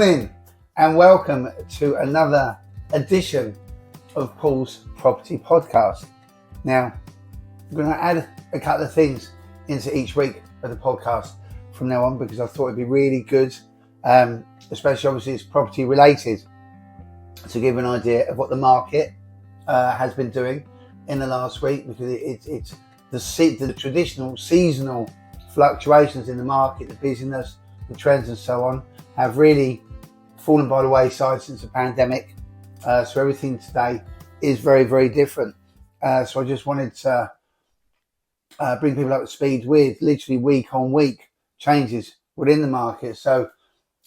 morning and welcome to another edition of Paul's Property Podcast. Now, I'm going to add a couple of things into each week of the podcast from now on because I thought it'd be really good, especially obviously it's property related, to give an idea of what the market has been doing in the last week, because it's the traditional seasonal fluctuations in the market, the busyness, the trends and so on have really fallen by the wayside since the pandemic. So everything today is very, very different. So I just wanted to bring people up to speed with literally week on week changes within the market. So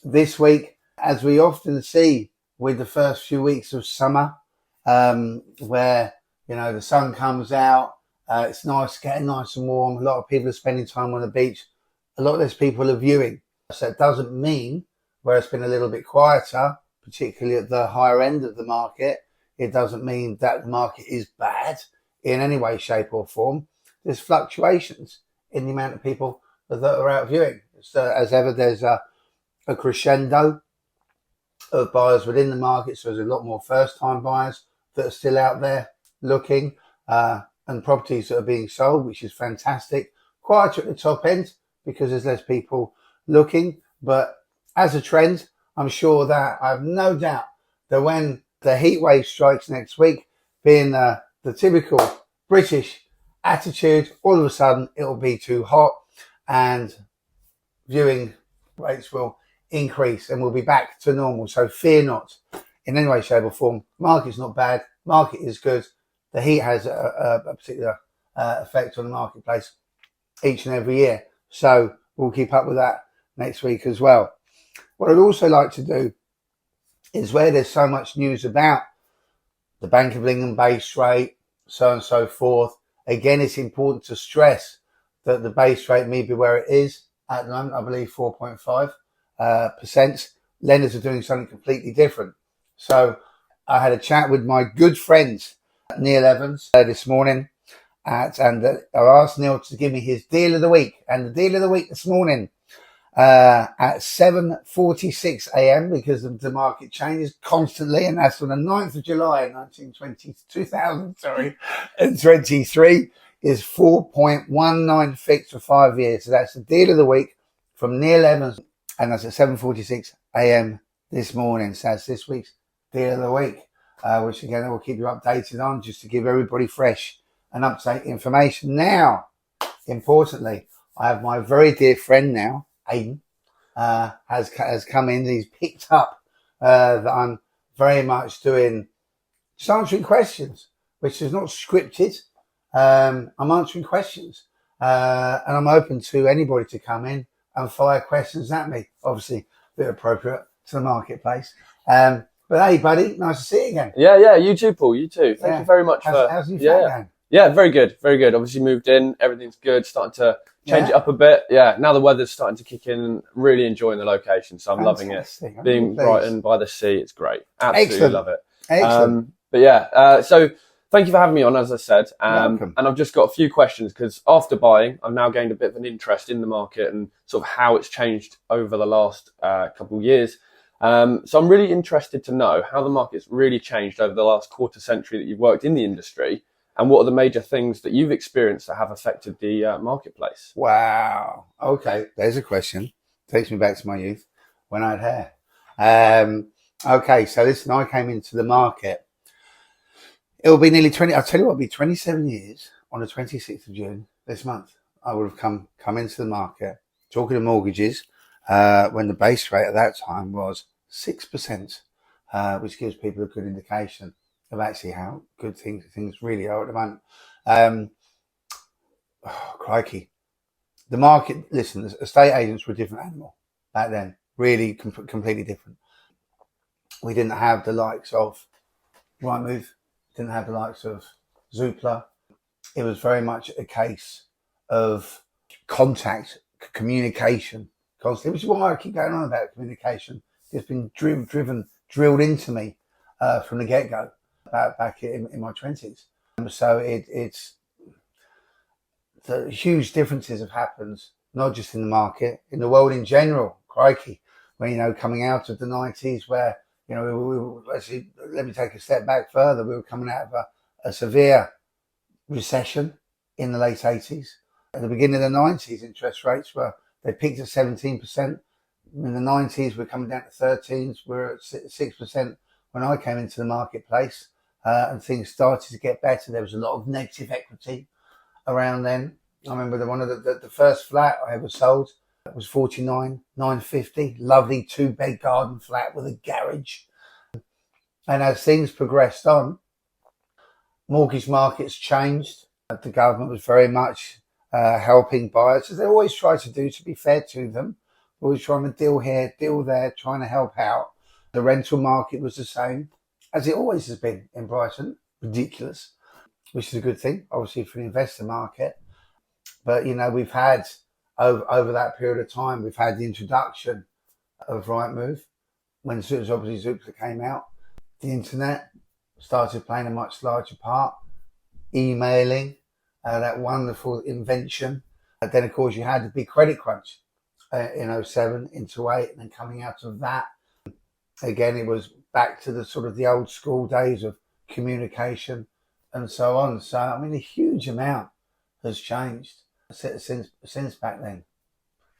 this week, as we often see with the first few weeks of summer, where, you know, the sun comes out, it's nice, getting nice and warm. A lot of people are spending time on the beach. A lot less people are viewing. So it doesn't mean, where it's been a little bit quieter, particularly at the higher end of the market, it doesn't mean that the market is bad in any way, shape or form. There's fluctuations in the amount of people that are out viewing. So as ever, there's a crescendo of buyers within the market. So there's a lot more first-time buyers that are still out there looking, and properties that are being sold, which is fantastic. Quieter at the top end because there's less people looking. But as a trend, I'm sure that I have no doubt that when the heat wave strikes next week, being the typical British attitude, all of a sudden it will be too hot and viewing rates will increase and we'll be back to normal. So fear not in any way, shape or form. Market's not bad. Market is good. The heat has a particular effect on the marketplace each and every year. So we'll keep up with that next week as well. What I'd also like to do is, where there's so much news about the Bank of England base rate, so on and so forth, again, it's important to stress that the base rate may be where it is at the moment, I believe 4.5%. Lenders are doing something completely different. So I had a chat with my good friend Neil Evans this morning, and I asked Neil to give me his deal of the week. And the deal of the week this morning at 7:46 a.m. because the market changes constantly, and that's on the 9th of July 2023 is 4.19 fixed for 5 years. So that's the deal of the week from Neil Evans, and that's at 7:46 a.m. this morning. So that's this week's deal of the week, which again I will keep you updated on, just to give everybody fresh and up-to-date information. Now, importantly, I have my very dear friend now, Aden, has come in. He's picked up that I'm very much doing just answering questions, which is not scripted. I'm answering questions, and I'm open to anybody to come in and fire questions at me. Obviously, a bit appropriate to the marketplace. But hey, buddy, nice to see you again. Yeah, you too, Paul. You too. Thank you very much how's your flat going? Yeah, very good, very good. Obviously moved in, everything's good, starting to change it up a bit. Yeah, now the weather's starting to kick in and really enjoying the location, so I'm loving it. Being Brighton by the sea, it's great. Absolutely love it. Excellent. But yeah, so thank you for having me on, as I said. And I've just got a few questions because after buying, I've now gained a bit of an interest in the market and sort of how it's changed over the last couple of years. So I'm really interested to know how the market's really changed over the last quarter century that you've worked in the industry, and what are the major things that you've experienced that have affected the marketplace? Wow. Okay, there's a question. Takes me back to my youth when I had hair. Okay, so listen, I came into the market. It'll be nearly 20. I'll tell you what, it'll be 27 years on the 26th of June this month. I would have come into the market talking to mortgages when the base rate at that time was 6%, which gives people a good indication of actually how good things really are at the moment. Crikey. The market, listen, estate agents were a different animal back then, really completely different. We didn't have the likes of Rightmove, didn't have the likes of Zoopla. It was very much a case of contact, communication, constantly, which is why I keep going on about communication. It's been drilled into me from the get-go. Back in my 20s. So it's the huge differences have happened, not just in the market, in the world in general. Crikey. when, you know, coming out of the 90s where, you know, we were actually, let me take a step back further. We were coming out of a severe recession in the late 80s. At the beginning of the 90s, interest rates they peaked at 17%. In the 90s, we're coming down to 13s. We're at 6% when I came into the marketplace, and things started to get better. There was a lot of negative equity around then. I remember one of the first flat I ever sold was 49,950, lovely 2-bed garden flat with a garage. And as things progressed on, mortgage markets changed. The government was very much helping buyers, as they always try to do, to be fair to them. Always trying to deal here, deal there, trying to help out. The rental market was the same, as it always has been in Brighton. Ridiculous, which is a good thing, obviously, for the investor market. But, you know, we've had, over that period of time, we've had the introduction of Rightmove. When obviously Zoopla came out, the internet started playing a much larger part. Emailing, that wonderful invention. And then, of course, you had the big credit crunch in 07 into 08, and then coming out of that, again, it was back to the sort of the old school days of communication and so on. So, I mean, a huge amount has changed since back then.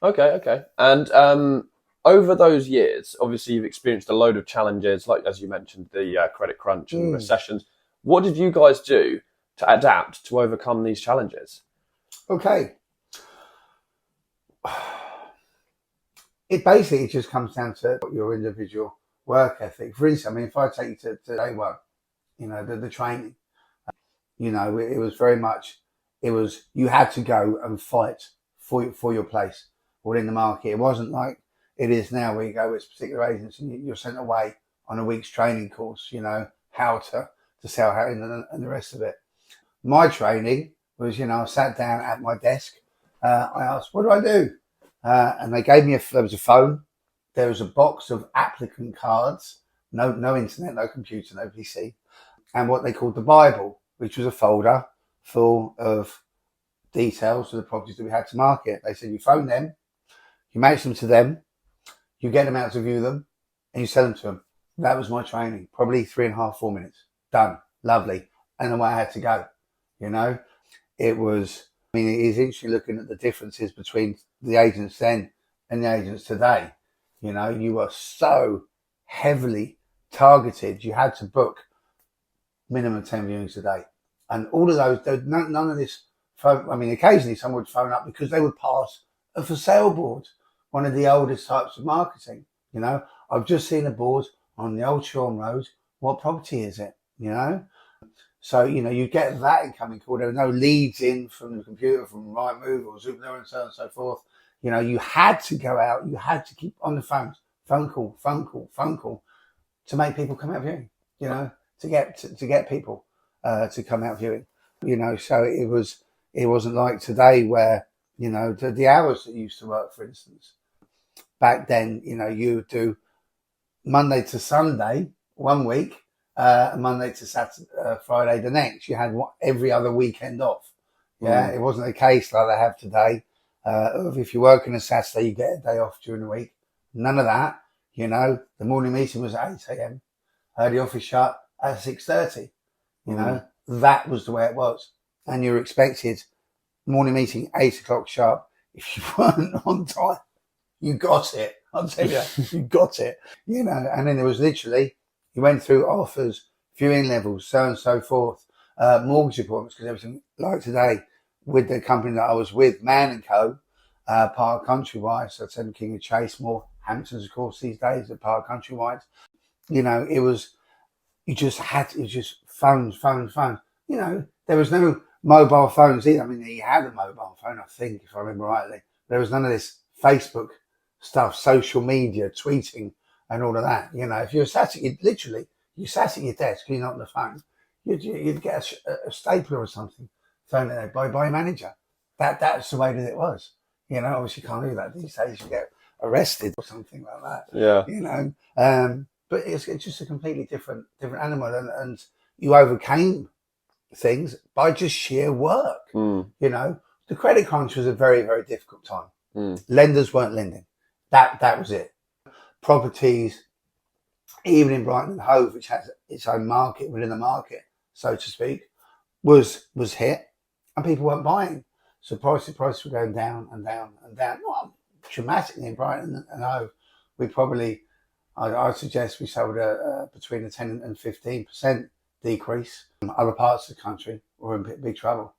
Okay. And over those years, obviously, you've experienced a load of challenges, like, as you mentioned, the credit crunch and recessions. What did you guys do to adapt to overcome these challenges? Okay. It basically just comes down to your individual work ethic. For instance, I mean, if I take you to day one, you know, the training, you know, it was very much, you had to go and fight for your place within the market. It wasn't like it is now, where you go with a particular agency and you're sent away on a week's training course, you know, how to sell housing and the rest of it. My training was, you know, I sat down at my desk. I asked, what do I do? And they gave me there was a phone. There was a box of applicant cards, no internet, no computer, no PC, and what they called the Bible, which was a folder full of details of the properties that we had to market. They said, you phone them, you match them to them, you get them out to view them, and you sell them to them. That was my training, probably 3.5, 4 minutes. Done. Lovely. And away I had to go. You know, it was, I mean, it is interesting looking at the differences between the agents then and the agents today. You know, you were so heavily targeted. You had to book minimum 10 viewings a day. And all of those, none of this phone, I mean, occasionally someone would phone up because they would pass a for sale board, one of the oldest types of marketing. You know, I've just seen a board on the Old Shoreham Road. What property is it? You know? So, you know, you get that incoming call. There were no leads in from the computer, from Rightmove or Zoopla and so on and so forth. You know, you had to go out. You had to keep on the phones. Phone call to make people come out viewing, you know, to get people to come out viewing, you know. So it wasn't like today where, you know, the hours that you used to work, for instance. Back then, you know, you would do Monday to Sunday one week, Monday to Saturday, Friday the next. You had every other weekend off. Yeah, It wasn't a case like they have today. Of if you work on a Saturday, you get a day off during the week. None of that. You know, the morning meeting was at 8 a.m. The office shut at 6:30. You know, that was the way it was. And you're expected morning meeting 8 o'clock sharp. If you weren't on time, you got it. I'll tell you, you got it. You know, and then there was literally, you went through offers, viewing levels, so on and so forth, mortgage appointments, because everything like today with the company that I was with, Man & Co., part of Countrywide, so Seven King and Chase, more Hamptons, of course, these days, are part of Countrywide. You know, it was just phones. You know, there was no mobile phones either. I mean, he had a mobile phone, I think, if I remember rightly. There was none of this Facebook stuff, social media, tweeting, and all of that. You know, if you were sat at your desk, you're not on the phone, you'd get a stapler or something thrown in there by a manager. That's the way that it was. You know, obviously you can't do that these days. You get arrested or something like that. Yeah. You know, but it's just a completely different animal, and you overcame things by just sheer work. You know, the credit crunch was a very, very difficult time. Lenders weren't lending. That was it. properties, even in Brighton and Hove, which has its own market within the market, so to speak, was hit, and people weren't buying. So prices were going down and down and down. Not dramatically in Brighton and Hove. We probably, I suggest we sold between a 10 and 15% decrease. Other parts of the country were in big trouble.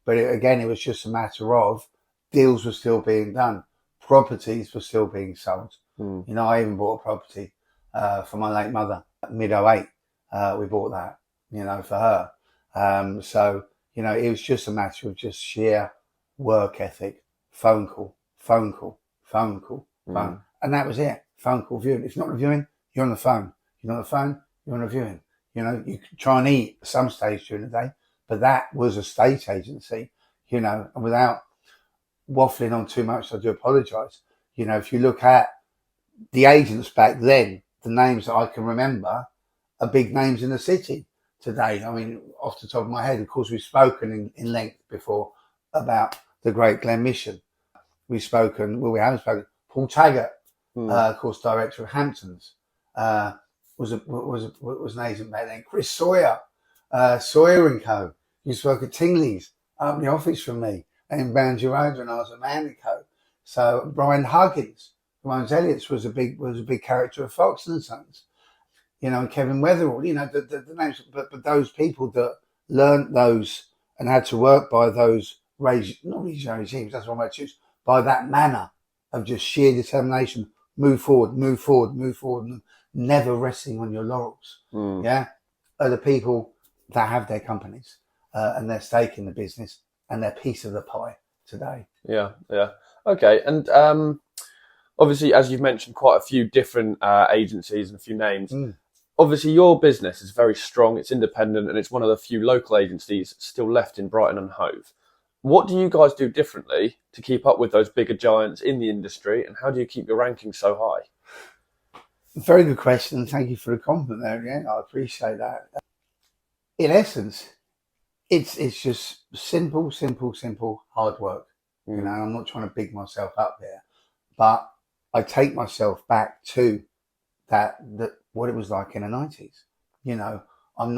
But it was just a matter of deals were still being done. Properties were still being sold. You know, I even bought a property for my late mother, mid-08. We bought that, you know, for her. So, you know, it was just a matter of just sheer work ethic, phone call. And that was it. Phone call, viewing. If you're not reviewing, you're on the phone. You're not on the phone, you're on a viewing. You know, you can try and eat at some stage during the day, but that was a estate agency, you know, and without waffling on too much, I do apologise. You know, if you look at the agents back then, the names that I can remember are big names in the city today. I mean, off the top of my head, of course, we've spoken in length before about the great Glen Mission. We haven't spoken. Paul Taggart, of course, director of Hamptons, was an agent back then. Chris Sawyer, Sawyer and Co. used to work at Tingley's up in the office from me, and in Boundary Road when I was at Man and Co. So Brian Huggins, Ryan Elliott's was a big character of Fox and Sons, you know, and Kevin Weatherall, you know, the names, but those people that learnt those and had to work by those regimes, that's what I choose, by that manner of just sheer determination, move forward, and never resting on your laurels. Yeah, are the people that have their companies and their stake in the business and their piece of the pie today. Yeah. Okay, and obviously, as you've mentioned, quite a few different agencies and a few names. Obviously, your business is very strong, it's independent, and it's one of the few local agencies still left in Brighton and Hove. What do you guys do differently to keep up with those bigger giants in the industry, and how do you keep your rankings so high? Very good question. Thank you for the compliment there, yeah. I appreciate that. In essence, it's just simple hard work. You know, I'm not trying to big myself up here, but I take myself back to that what it was like in the 90s. You know, I'm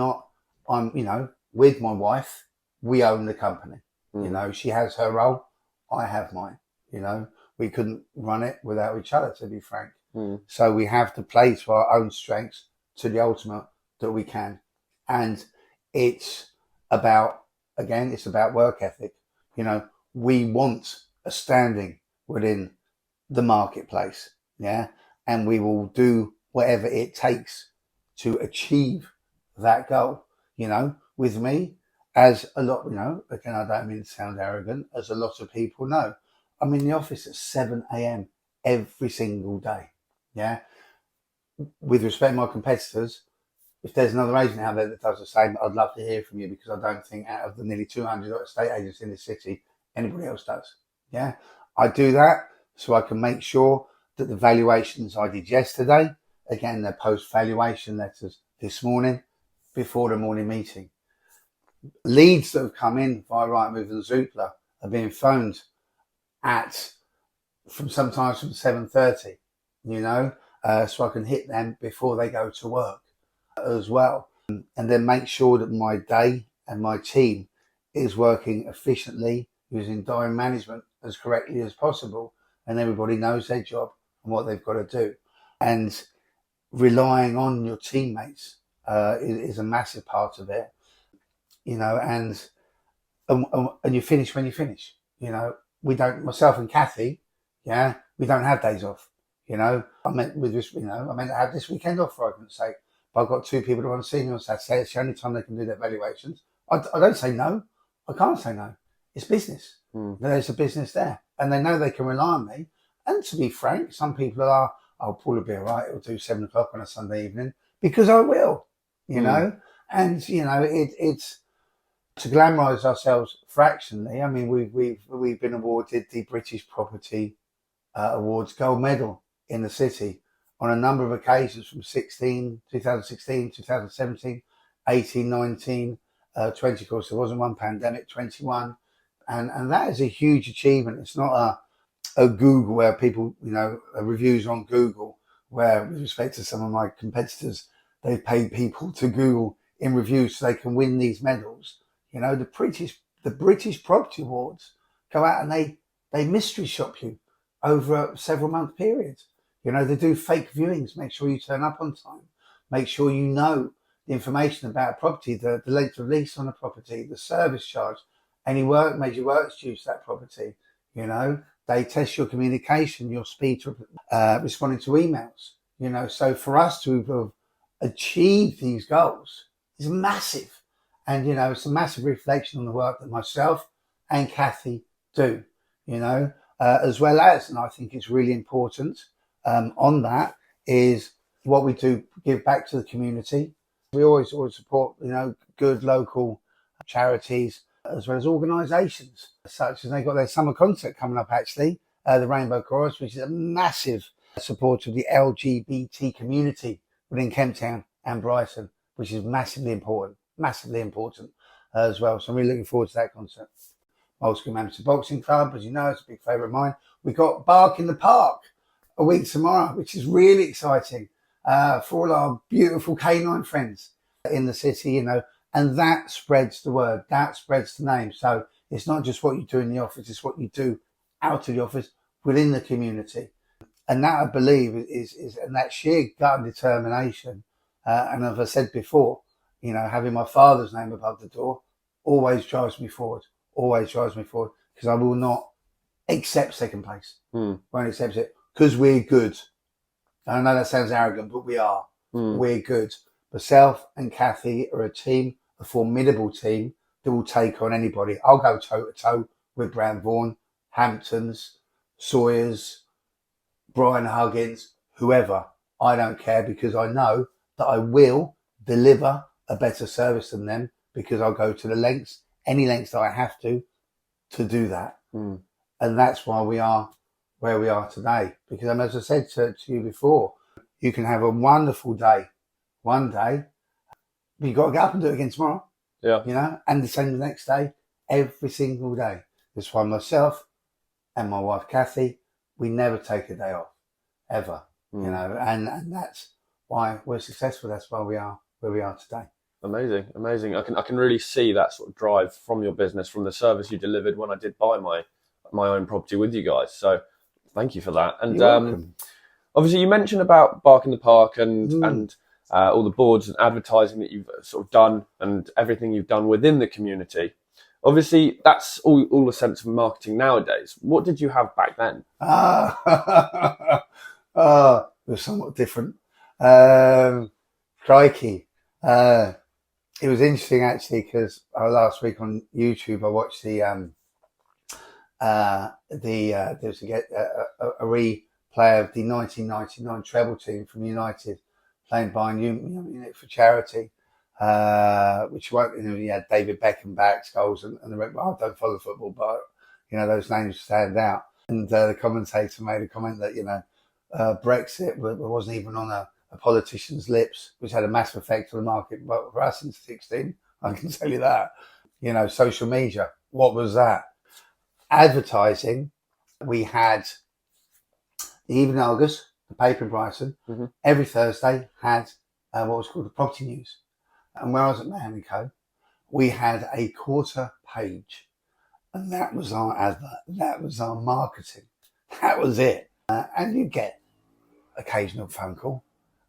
you know, with my wife, we own the company. You know, she has her role, I have mine. You know, we couldn't run it without each other, to be frank. So we have to play to our own strengths to the ultimate that we can. And it's about work ethic. You know, we want a standing within the marketplace. Yeah. And we will do whatever it takes to achieve that goal. You know, with me, as a lot, you know, again, I don't mean to sound arrogant, as a lot of people know, I'm in the office at 7 a.m. every single day. Yeah. With respect to my competitors, if there's another agent out there that does the same, I'd love to hear from you, because I don't think out of the nearly 200 estate agents in this city, anybody else does. Yeah. I do that so I can make sure that the valuations I did yesterday, again, they're post-valuation letters this morning before the morning meeting. Leads that have come in via Rightmove and Zoopla are being phoned sometimes from 7:30, you know, so I can hit them before they go to work as well. And then make sure that my day and my team is working efficiently, using diary management as correctly as possible, and everybody knows their job and what they've got to do. And relying on your teammates is a massive part of it. You know, and you finish when you finish. You know, we don't, myself and Kathy, yeah, we don't have days off. You know, I meant to have this weekend off, for argument's sake, but I've got two people who want to see me on Saturday. It's the only time they can do their valuations. I don't say no. I can't say no. It's business. There's a business there, and they know they can rely on me. And to be frank, some people are, oh, Paul will be all right. It'll do 7 o'clock on a Sunday evening, because I will. You know, and you know, it's to glamorise ourselves fractionally. I mean, we've been awarded the British Property Awards Gold Medal in the city on a number of occasions, from 2016, 2017, 18, 19, 20. Of course, there wasn't one pandemic, 21, and that is a huge achievement. It's not a Google where people, you know, reviews on Google where, with respect to some of my competitors, they've paid people to Google in reviews so they can win these medals. You know, the British Property Awards go out and they mystery shop you over a several month period. You know, they do fake viewings, make sure you turn up on time, make sure you know the information about a property, the length of lease on a property, the service charge, any major works due to that property. You know, they test your communication, your speed to responding to emails. You know, so for us to have achieved these goals is massive. And, you know, it's a massive reflection on the work that myself and Kathy do, you know, as well as, and I think it's really important on that, is what we do give back to the community. We always support, you know, good local charities as well as organisations such as they've got their summer concert coming up, actually, the Rainbow Chorus, which is a massive support of the LGBT community within Kemp Town and Brighton, which is massively important as well. So I'm really looking forward to that concert. Old School Amateur Boxing Club, as you know, it's a big favourite of mine. We've got Bark in the Park a week tomorrow, which is really exciting for all our beautiful canine friends in the city, you know, and that spreads the word, that spreads the name. So it's not just what you do in the office, it's what you do out of the office within the community. And that, I believe, is and that sheer gut and determination. And as I said before, you know, having my father's name above the door always drives me forward, because I will not accept second place. Won't accept it, because we're good. I know that sounds arrogant, but we are. We're good. Myself and Kathy are a team, a formidable team that will take on anybody. I'll go toe to toe with Brown Vaughan, Hamptons, Sawyers, Brian Huggins, whoever. I don't care, because I know that I will deliver a better service than them, because I'll go to the lengths, any lengths that I have to do that. And that's why we are where we are today. Because as I said to you before, you can have a wonderful day one day, but you've got to get up and do it again tomorrow. Yeah. You know, and the same the next day, every single day. That's why myself and my wife Kathy, we never take a day off, ever. You know, and that's why we're successful. That's why we are where we are today. Amazing. I can really see that sort of drive from your business, from the service you delivered when I did buy my own property with you guys. So thank you for that. And obviously you mentioned about Bark in the Park and all the boards and advertising that you've sort of done and everything you've done within the community. Obviously that's all a sense of marketing nowadays. What did you have back then? It was somewhat different. Crikey. It was interesting, actually, because last week on YouTube I watched there was a replay of the 1999 treble team from United playing Bayern Munich for charity, which you had David Beckham back, goals, and the I don't follow football, but you know those names stand out. And the commentator made a comment that Brexit wasn't even on a politician's lips, which had a massive effect on the market. But for us in 2016, I can tell you that. You know, social media, what was that? Advertising, we had the Evening Argus, the paper in Brighton, every Thursday had what was called the property news. And when I was at Mann & Co, we had a quarter page. And that was our advert. That was our marketing. That was it. And you get occasional phone call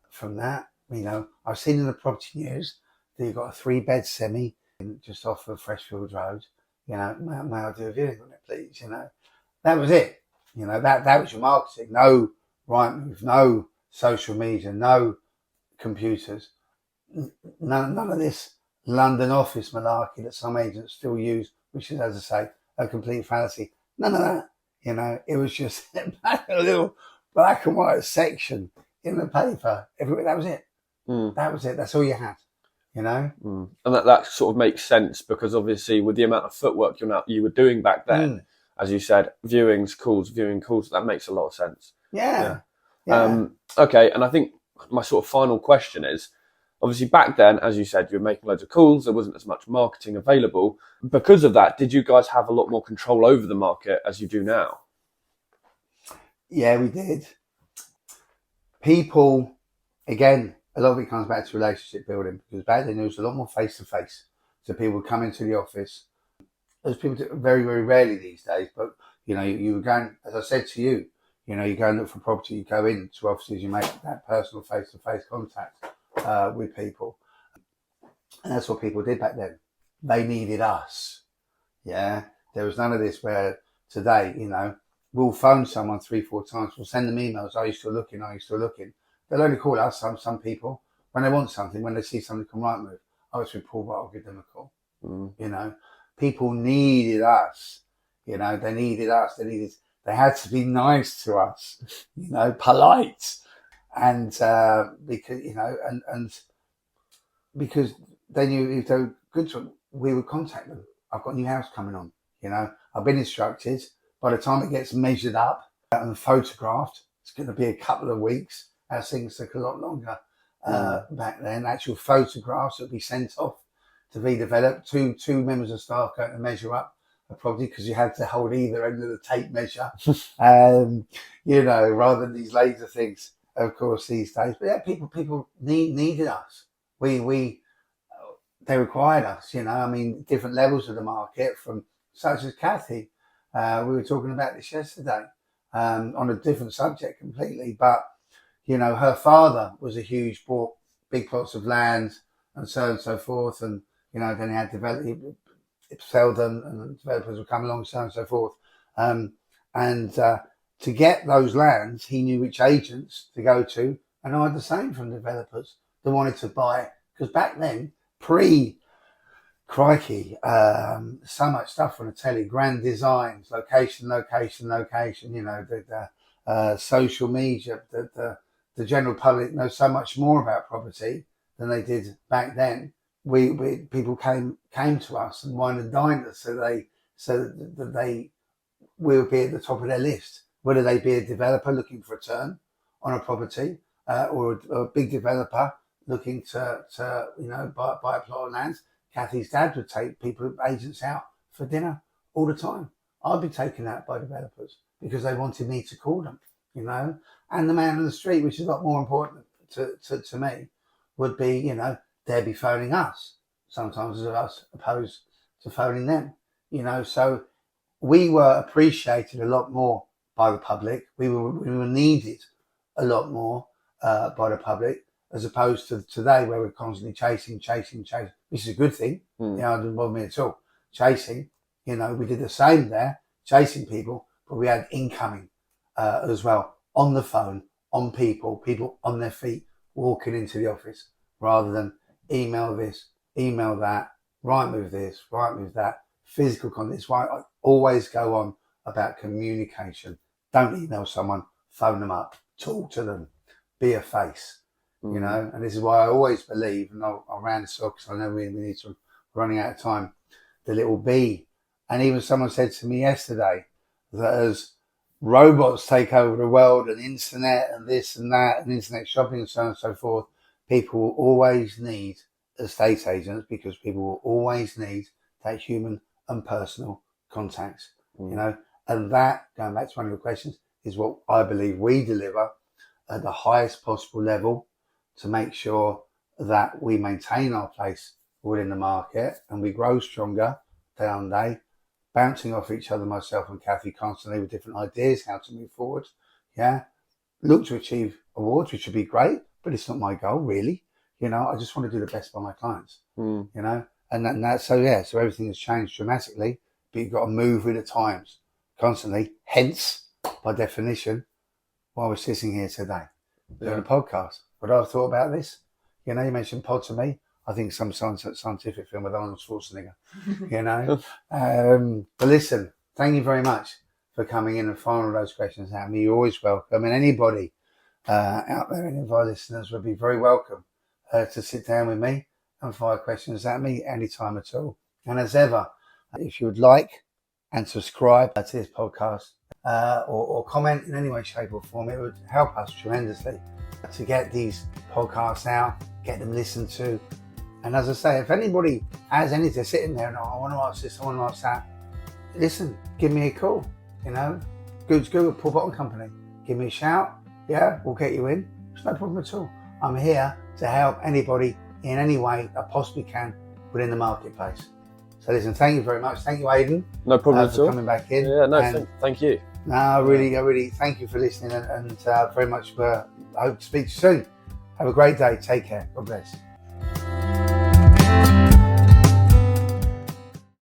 from that. You know, I've seen in the property news that you've got a 3-bed semi just off of Freshfield Road. You know, may I do a viewing on it, please? You know, that was it. You know, that was your marketing. No Rightmove, no social media, no computers, none of this London office malarkey that some agents still use, which is, as I say, a complete fallacy. None of that. You know, it was just a little black and white section in the paper. That was it. That was it. That's all you had. You know, and that sort of makes sense, because obviously with the amount of footwork you were doing back then, as you said, viewing calls, that makes a lot of sense. Yeah. Okay, and I think my sort of final question is, obviously back then, as you said, you were making loads of calls, there wasn't as much marketing available. Because of that, did you guys have a lot more control over the market as you do now? Yeah, we did. People, again, a lot of it comes back to relationship building, because back then there was a lot more face to face. So people would come into the office. As people do very, very rarely these days, but you were going, as I said to you, you go and look for property, you go into offices, you make that personal face to face contact with people. And that's what people did back then. They needed us. Yeah. There was none of this where today, we'll phone someone 3-4 times. We'll send them emails. Are you still looking? Are you still looking? They'll only call us, some people, when they want something, when they see something come right move. Oh, it's with Paul, but I'll give them a call. People needed us. They needed us. They had to be nice to us, polite. And, because they knew if they were good to them, we would contact them. I've got a new house coming on. I've been instructed, by the time it gets measured up and photographed, it's going to be a couple of weeks, as things took a lot longer back then. Actual photographs would be sent off to be developed. Two members of staff going to measure up a property, because you had to hold either end of the tape measure, rather than these laser things, of course, these days. But yeah, people needed us. They required us, different levels of the market, from such as Kathy. We were talking about this yesterday, on a different subject completely, but, her father was a huge, bought big plots of land and so forth. And, then he had sell them, and developers would come along, so on and so forth. To get those lands, he knew which agents to go to, and I had the same from developers that wanted to buy, because back then, crikey, so much stuff on the telly, grand designs, location, the social media, the general public knows so much more about property than they did back then. People came to us and wined and dined us, so that we would be at the top of their list, whether they be a developer looking for a turn on a property, or a big developer looking to buy a plot of land. Kathy's dad would take agents out for dinner all the time. I'd be taken out by developers because they wanted me to call them, and the man on the street, which is a lot more important to me, would be, they'd be phoning us sometimes, as us opposed to phoning them, so we were appreciated a lot more by the public. We were needed a lot more by the public, as opposed to today, where we're constantly chasing, which is a good thing. It doesn't bother me at all. Chasing, we did the same there, chasing people, but we had incoming as well, on the phone, on people on their feet, walking into the office, rather than email this, email that, right move this, right move that, physical contact. It's why I always go on about communication. Don't email someone, phone them up, talk to them, be a face. And this is why I always believe, and I'll round this off because I know we need to, running out of time, the little B. And even someone said to me yesterday that as robots take over the world, and internet and this and that, and internet shopping and so on and so forth, people will always need estate agents, because people will always need that human and personal contacts, and that, going back to one of your questions, is what I believe we deliver at the highest possible level, to make sure that we maintain our place within the market and we grow stronger day on day, bouncing off each other, myself and Kathy, constantly with different ideas how to move forward. Look to achieve awards, which would be great, but it's not my goal really. I just want to do the best by my clients. And that, so everything has changed dramatically, but you've got to move with the times constantly. Hence, by definition, why we're sitting here today doing a podcast. What I've thought about this, you mentioned pod to me. I think some scientific film with Arnold Schwarzenegger, But listen, thank you very much for coming in and firing those questions at me. You're always welcome. And anybody out there, any of our listeners, would be very welcome to sit down with me and fire questions at me anytime at all. And as ever, if you would like and subscribe to this podcast, or comment in any way, shape or form, it would help us tremendously to get these podcasts out, get them listened to. And as I say, if anybody has anything sitting there and I want to ask this, I want to ask that, listen, give me a call. Good at Bott and Company. Give me a shout. We'll get you in. It's no problem at all. I'm here to help anybody in any way I possibly can within the marketplace. So listen, thank you very much. Thank you, Aden. No problem at all. For coming back in. Yeah, no, thank you. No, I really thank you for listening and very much I hope to speak to you soon. Have a great day. Take care. God bless.